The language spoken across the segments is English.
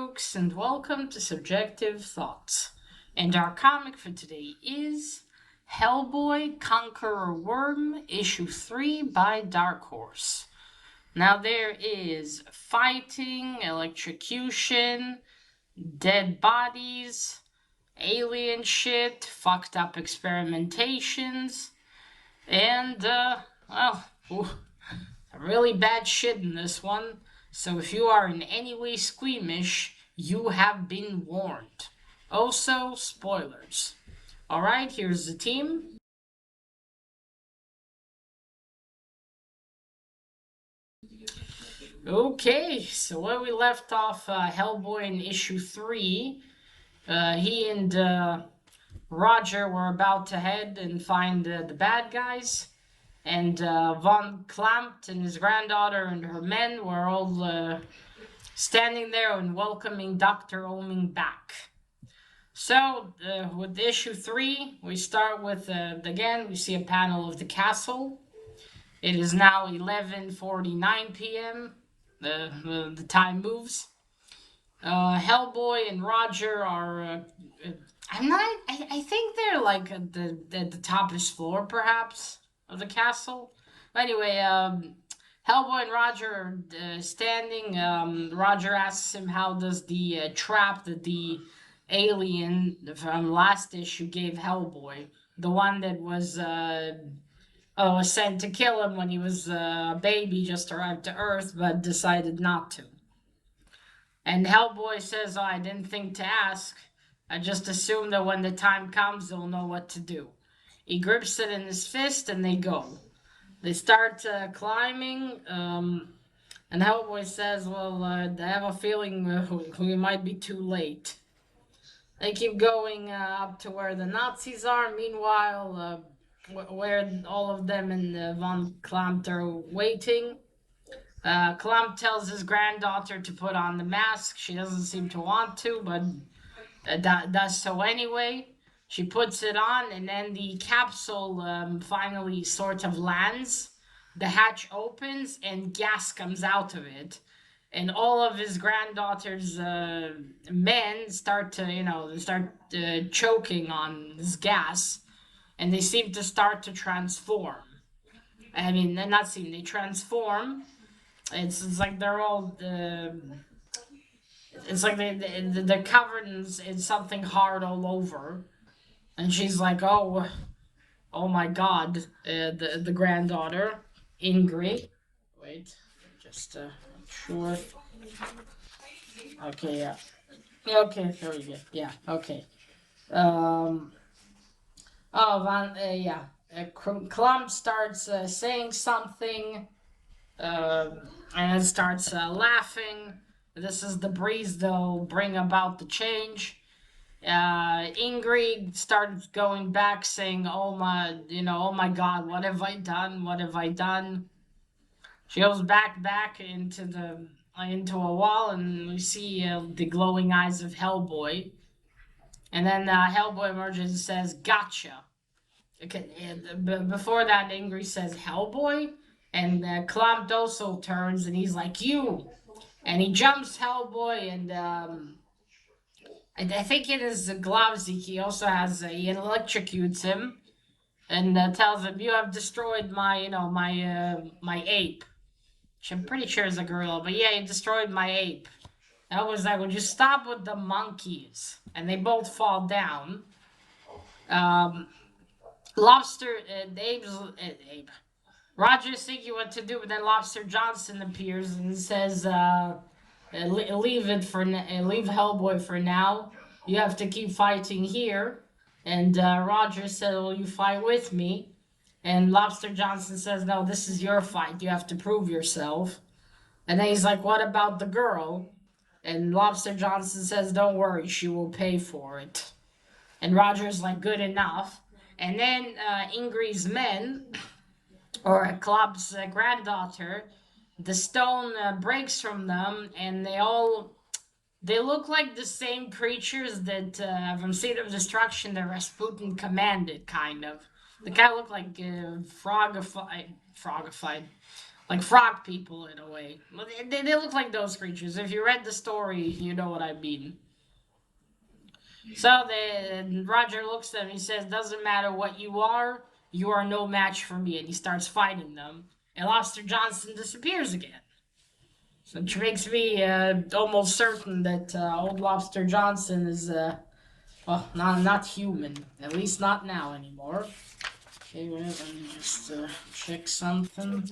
folks, and welcome to Subjective Thoughts. And our comic for today is Hellboy, Conqueror Worm, Issue 3 by Dark Horse. Now there is fighting, electrocution, dead bodies, alien shit, fucked up experimentations, and, really bad shit in this one. So if you are in any way squeamish, you have been warned. Also, spoilers. Alright, here's the team. Okay, so where we left off, Hellboy in issue 3, he and Roger were about to head and find the bad guys. And Von Klampt and his granddaughter and her men were all standing there and welcoming Dr. Oming back. So, with issue 3, we start with, again, we see a panel of the castle. It is now 11:49 p.m. The time moves. Hellboy and Roger are, I think they're like at the topmost floor, perhaps, of the castle. But anyway, Hellboy and Roger are standing. Roger asks him how does the trap that the alien from last issue gave Hellboy, the one that was sent to kill him when he was a baby, just arrived to Earth, but decided not to. And Hellboy says, I didn't think to ask. I just assumed that when the time comes, they'll know what to do. He grips it in his fist, and they go. They start climbing, and Hellboy says, well, I have a feeling we might be too late. They keep going up to where the Nazis are. Meanwhile, where all of them and Von Klampt are waiting. Klampt tells his granddaughter to put on the mask. She doesn't seem to want to, but does so anyway. She puts it on, and then the capsule finally sort of lands. The hatch opens, and gas comes out of it. And all of his granddaughter's men start to, choking on this gas. And they seem to start to transform. I mean, they transform. It's like they're all... it's like they're covered in something hard all over. And she's like, oh my god, the granddaughter, Ingrid. Wait, just sure. Okay, yeah. Okay, there we go. Yeah, okay. Klump starts saying something, and starts laughing. This is the breeze that'll bring about the change. Ingrid starts going back saying, oh my god, what have I done? She goes back into a wall, and we see the glowing eyes of Hellboy. And then Hellboy emerges and says, gotcha. Okay, before that, Ingrid says, Hellboy? And Klampt also turns, and he's like, you! And he jumps Hellboy, and I think in his gloves he also has, he electrocutes him, and tells him, you have destroyed my ape. Which I'm pretty sure is a gorilla, but yeah, you destroyed my ape. I was like, would you stop with the monkeys? And they both fall down. Lobster, Abe. Roger's thinking what to do, but then Lobster Johnson appears and says, leave Hellboy for now. You have to keep fighting here. And Roger said, will you fight with me? And Lobster Johnson says, no, this is your fight. You have to prove yourself. And then he's like, what about the girl? And Lobster Johnson says, don't worry, she will pay for it. And Roger's like, good enough. And then Ingrid's men, or Klamp's granddaughter, the stone breaks from them, and they look like the same creatures that from Seed of Destruction that Rasputin commanded, kind of. The guy looked like frogified, like frog people in a way. They look like those creatures. If you read the story, you know what I mean. So Roger looks at him. He says, "Doesn't matter what you are no match for me." And he starts fighting them. And Lobster Johnson disappears again. So which makes me almost certain that old Lobster Johnson is well, not human. At least not now anymore. Okay, wait, let me just check something.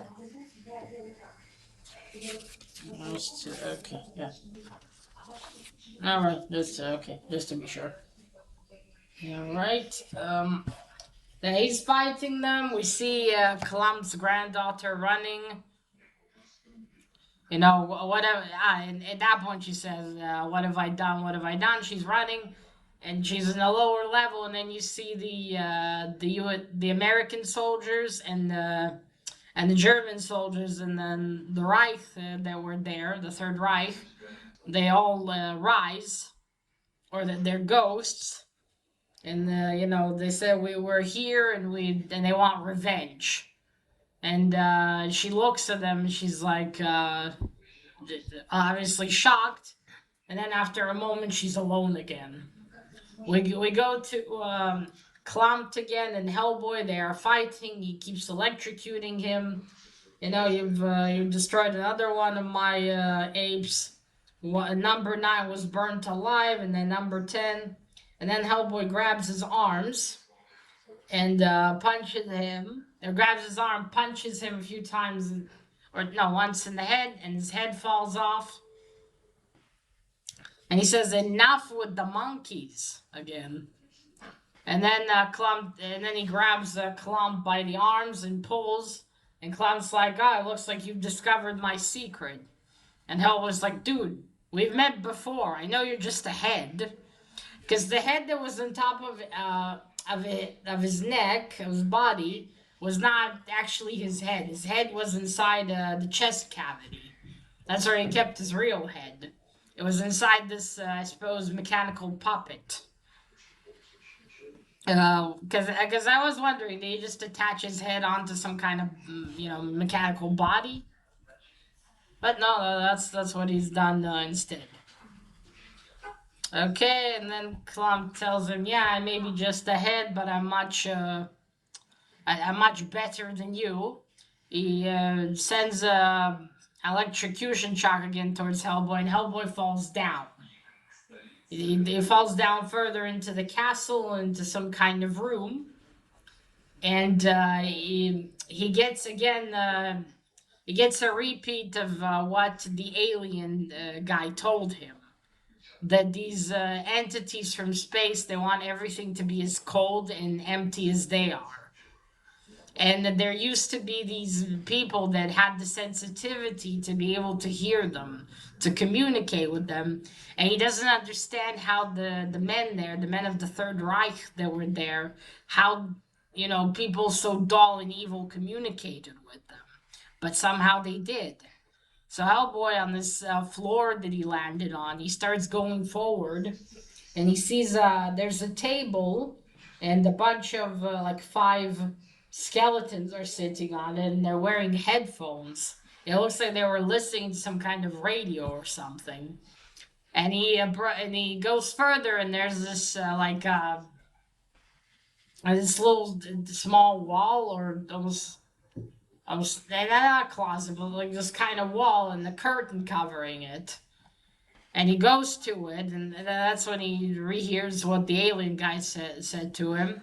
Okay, yeah. All right, just okay, just to be sure. All right. Yeah, he's fighting them. We see Kalam's granddaughter running. You know, whatever. And at that point, she says, "What have I done? What have I done?" She's running, and she's in a lower level. And then you see the American soldiers and the German soldiers, and then the Reich that were there, the Third Reich. They all rise, or they're ghosts, and you know they said we were here, and they want revenge. And she looks at them, and she's like obviously shocked. And then after a moment, she's alone again. We go to Klampt again and Hellboy. They are fighting. He keeps electrocuting him. You know, you've destroyed another one of my apes. Number 9 was burnt alive, and then number 10. And then Hellboy grabs his arms and punches him. Or grabs his arm, punches him a few times, or no, once in the head, and his head falls off. And he says, "Enough with the monkeys," again. And then and then he grabs Klump by the arms and pulls. And Klump's like, "Oh, it looks like you've discovered my secret." And Hell was like, "Dude, we've met before. I know you're just a head." Because the head that was on top of his neck, of his body, was not actually his head. His head was inside the chest cavity. That's where he kept his real head. It was inside this, I suppose, mechanical puppet. Because I was wondering, did he just attach his head onto some kind of, mechanical body? But no, that's what he's done instead. Okay, and then Klump tells him, "Yeah, I may be just a head, but I'm much better than you." He sends a electrocution shock again towards Hellboy, and Hellboy falls down. He falls down further into the castle, into some kind of room, and he gets again. He gets a repeat of what the alien guy told him. That these entities from space, they want everything to be as cold and empty as they are. And that there used to be these people that had the sensitivity to be able to hear them, to communicate with them. And he doesn't understand how the men there, the men of the Third Reich that were there, how, people so dull and evil communicated with them. But somehow they did. So Hellboy, on this floor that he landed on, he starts going forward, and he sees there's a table, and a bunch of like 5 skeletons are sitting on it, and they're wearing headphones. It looks like they were listening to some kind of radio or something. And he goes further, and there's this this little small wall, or almost not a closet, but like this kind of wall and the curtain covering it. And he goes to it, and that's when he rehears what the alien guy said to him.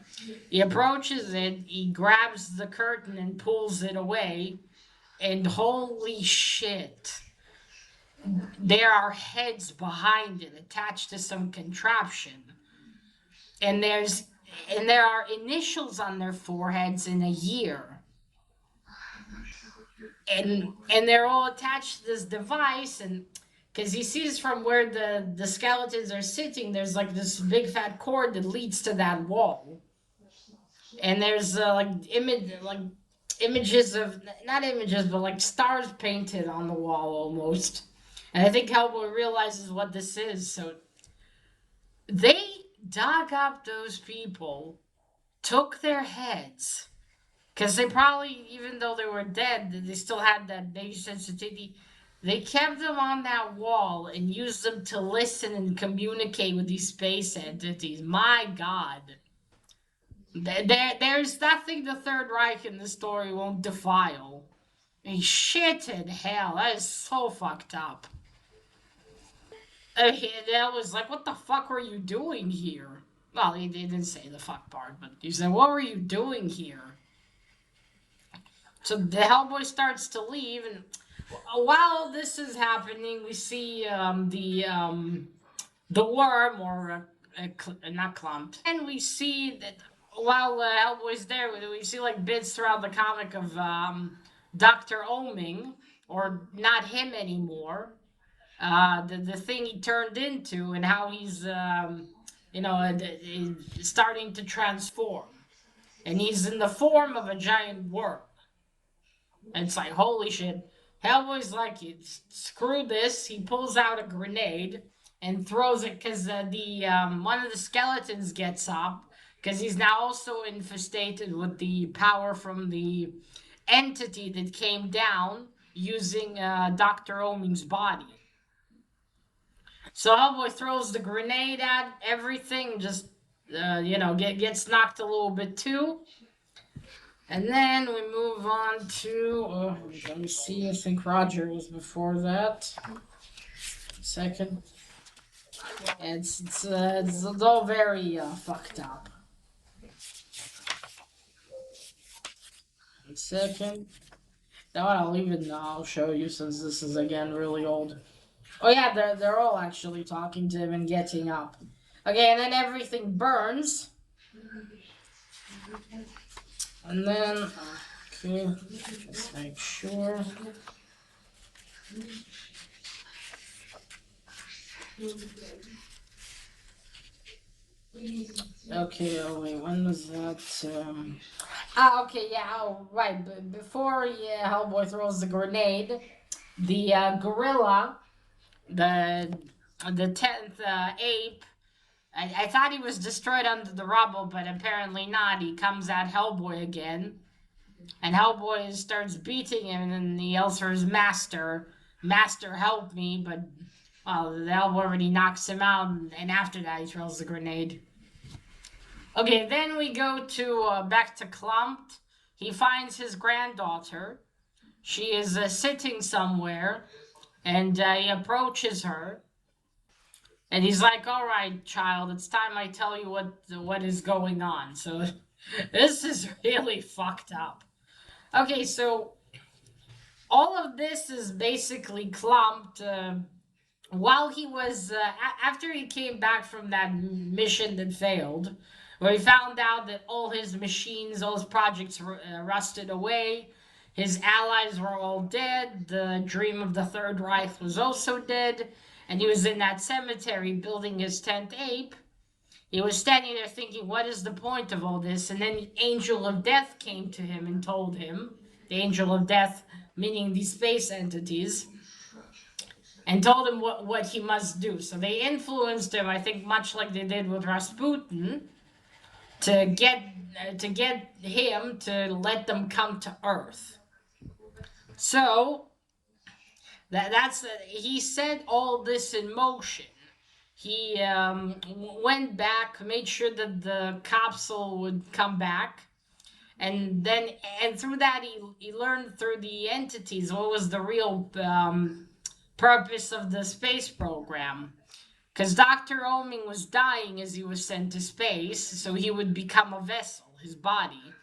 He approaches it, he grabs the curtain and pulls it away, and holy shit, there are heads behind it attached to some contraption. And there are initials on their foreheads in a year. And they're all attached to this device, and because he sees from where the skeletons are sitting, there's like this big fat cord that leads to that wall, and there's images of, not images, but like stars painted on the wall almost. And I think Hellboy realizes what this is. So they dug up those people, took their heads, Because they probably, even though they were dead, they still had that big sensitivity. They kept them on that wall and used them to listen and communicate with these space entities. My God. There's nothing the Third Reich in the story won't defile. I mean, shit in hell. That is so fucked up. That was like, what the fuck were you doing here? Well, he didn't say the fuck part, but he said, what were you doing here? So the Hellboy starts to leave, and while this is happening, we see the worm, or not clump, and we see that while Hellboy's there, we see like bits throughout the comic of Dr. Oming, or not him anymore, the thing he turned into, and how he's starting to transform, and he's in the form of a giant worm. And it's like, holy shit. Hellboy's like, screw this. He pulls out a grenade and throws it because the one of the skeletons gets up, because he's now also infestated with the power from the entity that came down using Dr. Oming's body. So Hellboy throws the grenade at everything, just gets knocked a little bit too. And then we move on to, let me see, I think Roger was before that. Second. It's all very fucked up. Second. No, I'll show you, since this is again really old. Oh yeah, they're all actually talking to him and getting up. Okay, and then everything burns. And then, okay, let's make sure. Okay, oh wait, when was that? Okay, yeah, oh, right. Before Hellboy throws the grenade, the gorilla, the 10th ape, I thought he was destroyed under the rubble, but apparently not. He comes at Hellboy again, and Hellboy starts beating him, and then he yells for his master, "Master, help me!" But, well, the Hellboy already knocks him out, and after that he throws the grenade. Okay, then we go to back to Clumped. He finds his granddaughter. She is sitting somewhere, and he approaches her. And he's like, all right, child, it's time I tell you what is going on. So this is really fucked up. Okay, so all of this is basically Clumped. While he was, after he came back from that mission that failed, where he found out that all his machines, all his projects rusted away, his allies were all dead, the dream of the Third Reich was also dead, and he was in that cemetery building his 10th ape. He was standing there thinking, what is the point of all this? And then the Angel of Death came to him and told him, the Angel of Death, meaning these space entities, and told him what he must do. So they influenced him, I think, much like they did with Rasputin, to get him to let them come to Earth. So he set all this in motion. He went back, made sure that the capsule would come back, and through that he learned through the entities what was the real purpose of the space program. Because Dr. Oming was dying as he was sent to space, so he would become a vessel, his body.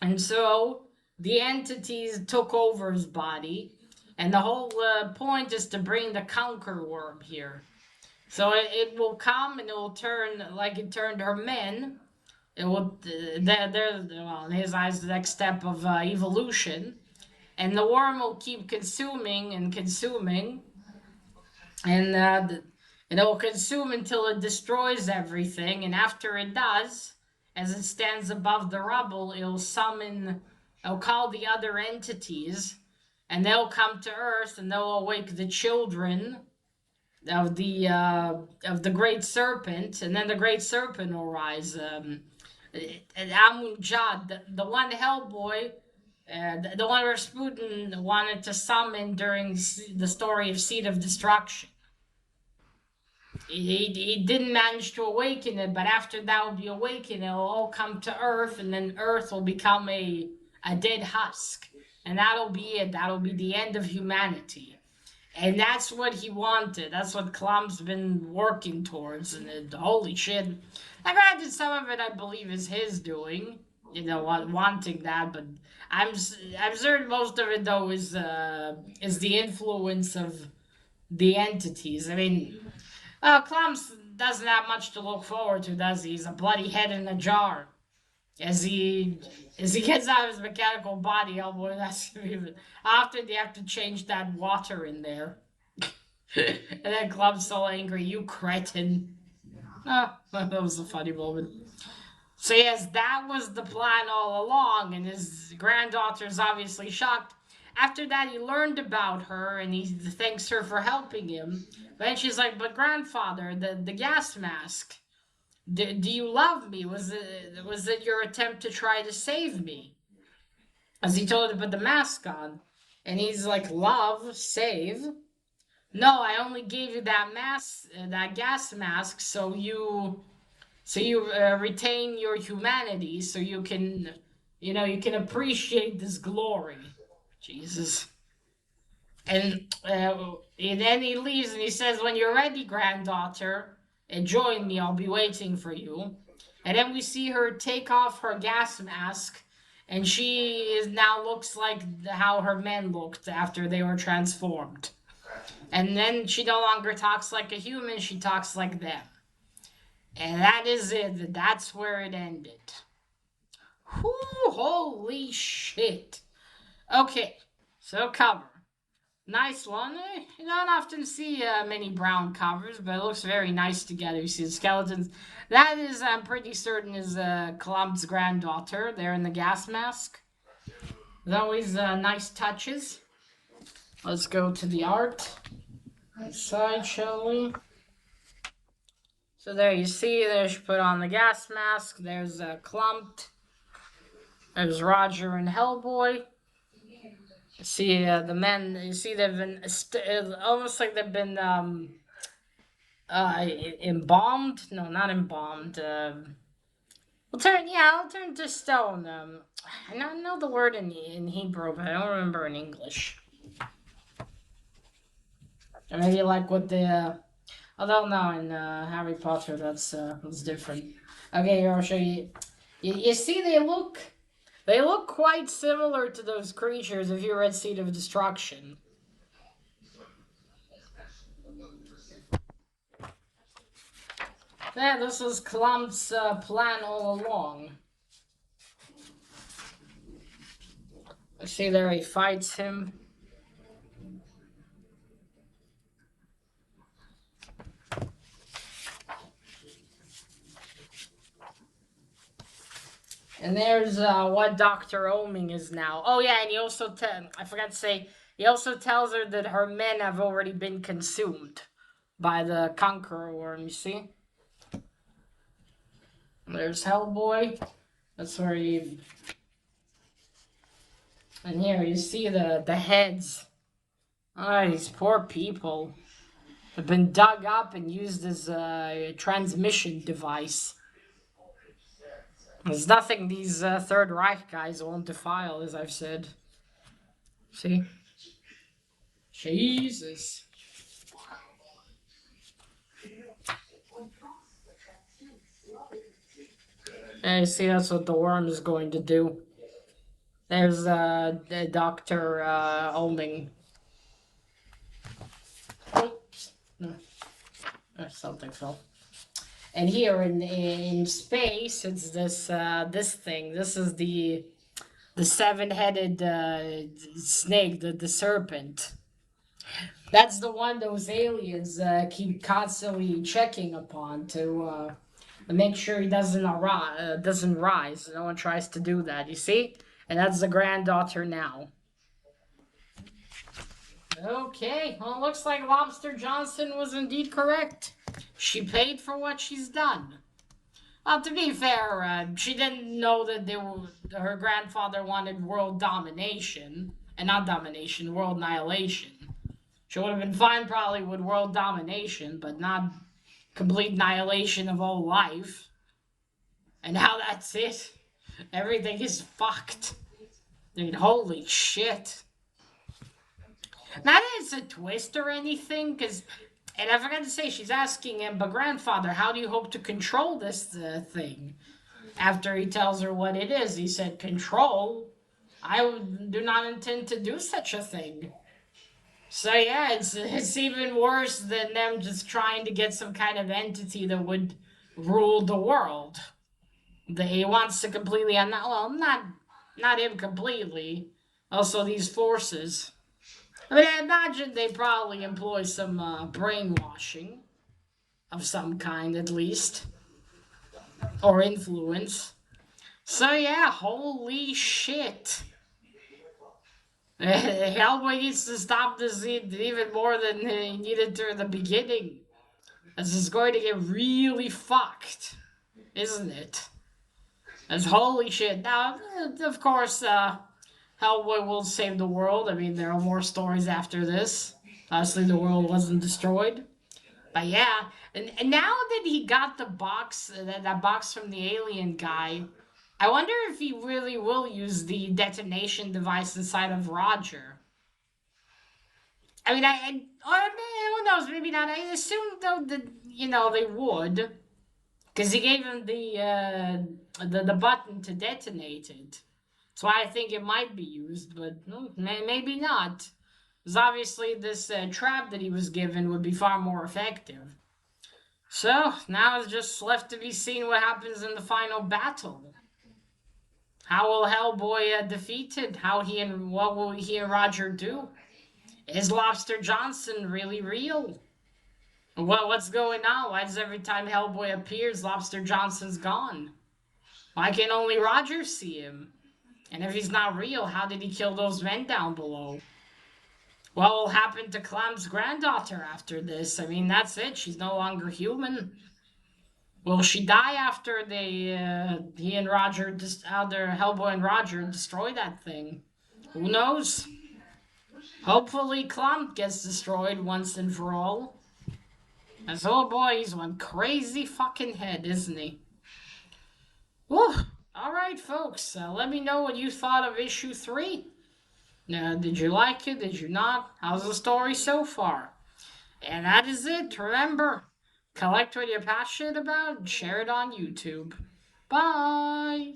And so the entities took over his body, and the whole point is to bring the Conqueror worm here. So it will come and it will turn like it turned her men. It will, well, in his eyes, the next step of evolution. And the worm will keep consuming and consuming, and it will consume until it destroys everything. And after it does, as it stands above the rubble, it'll call the other entities, and they'll come to Earth, and they'll awake the children of the great serpent, and then the great serpent will rise. Amun-Jad, the one Hellboy, the one Rasputin wanted to summon during the story of Seed of Destruction. He didn't manage to awaken it, but after that will be awakened, it'll all come to Earth, and then Earth will become a dead husk. And that'll be it. That'll be the end of humanity. And that's what he wanted. That's what Klum's been working towards. And holy shit. I granted some of it I believe is his doing. You know, wanting that, but I'm certain most of it though is the influence of the entities. I mean, Klum's doesn't have much to look forward to, does he? He's a bloody head in a jar. As he gets out of his mechanical body, oh boy, that's even. Often they have to change that water in there. And then Club's so angry, you cretin. Oh, that was a funny moment. So yes, that was the plan all along, and his granddaughter's obviously shocked. After that, he learned about her, and he thanks her for helping him. Then she's like, "But grandfather, the gas mask. Do you love me? Was it your attempt to try to save me?" As he told her to put the mask on, and he's like, "Love, save." No, I only gave you that mask, that gas mask, so you retain your humanity, so you can appreciate this glory. Jesus. And then he leaves and he says, "When you're ready, granddaughter, and join me, I'll be waiting for you." And then we see her take off her gas mask, and now looks like how her men looked after they were transformed. And then she no longer talks like a human, she talks like them. And that is it. That's where it ended. Whew, holy shit. Okay, so cover. Nice one. You don't often see many brown covers, but it looks very nice together. You see the skeletons. That is, I'm pretty certain, is Club's granddaughter there in the gas mask. There's always nice touches. Let's go to the art side, shall we? So there you see, there she put on the gas mask. There's Clumped. There's Roger and Hellboy. See the men. You see they've been almost like they've been embalmed. No, not embalmed. I'll turn to stone. I don't know the word in Hebrew, but I don't remember in English. Or maybe like what the. Although no, in Harry Potter that's different. Okay, here I'll show you. You see, they look quite similar to those creatures if you read Seed of Destruction. Yeah, this was Klump's plan all along. See there, he fights him. And there's what Dr. Oming is now. Oh yeah, and he also I forgot to say, he also tells her that her men have already been consumed by the Conqueror worm, you see? There's Hellboy. That's where he... And here you see the heads. Oh, these poor people have been dug up and used as a transmission device. There's nothing these Third Reich guys won't defile, as I've said. See? Jesus. And you see, that's what the worm is going to do. There's Dr. Oming. Oops. No. Something fell. And here in space, it's this thing. This is the seven-headed snake, the serpent. That's the one those aliens keep constantly checking upon to make sure he doesn't rise. No one tries to do that. You see, and that's the granddaughter now. Okay, well, it looks like Lobster Johnson was indeed correct. She paid for what she's done. Well, to be fair, she didn't know that her grandfather wanted world domination, and not domination, world annihilation. She would have been fine probably with world domination, but not complete annihilation of all life. And now that's it. Everything is fucked. I mean, holy shit. Not that it's a twist or anything, because, and I forgot to say, she's asking him, but grandfather, how do you hope to control this thing? After he tells her what it is, he said, control? I do not intend to do such a thing. So yeah, it's even worse than them just trying to get some kind of entity that would rule the world. He wants to completely, well, not him completely. Also, these forces. I mean, I imagine they probably employ some brainwashing of some kind, at least, or influence. So yeah, holy shit. Hellboy needs to stop this even more than he needed to in the beginning. This is going to get really fucked, isn't it? As holy shit. Now, of course, Hellboy will save the world. I mean, there are more stories after this. Obviously, the world wasn't destroyed. But yeah, and now that he got the box, that box from the alien guy, I wonder if he really will use the detonation device inside of Roger. I mean, who knows? Maybe not. I assume though that they would, because he gave him the button to detonate it. So I think it might be used, but maybe not. Because obviously this trap that he was given would be far more effective. So now it's just left to be seen what happens in the final battle. How will Hellboy defeat it? What will he and Roger do? Is Lobster Johnson really real? What's going on? Why does every time Hellboy appears, Lobster Johnson's gone? Why can only Roger see him? And if he's not real, how did he kill those men down below? What will happen to Clem's granddaughter after this? I mean, that's it. She's no longer human. Will she die after he and Roger, after Hellboy and Roger destroy that thing? Who knows? Hopefully Clem gets destroyed once and for all. As oh boy, he's one crazy fucking head, isn't he? Whew. Alright, folks, let me know what you thought of issue 3. Did you like it? Did you not? How's the story so far? And that is it. Remember, collect what you're passionate about and share it on YouTube. Bye!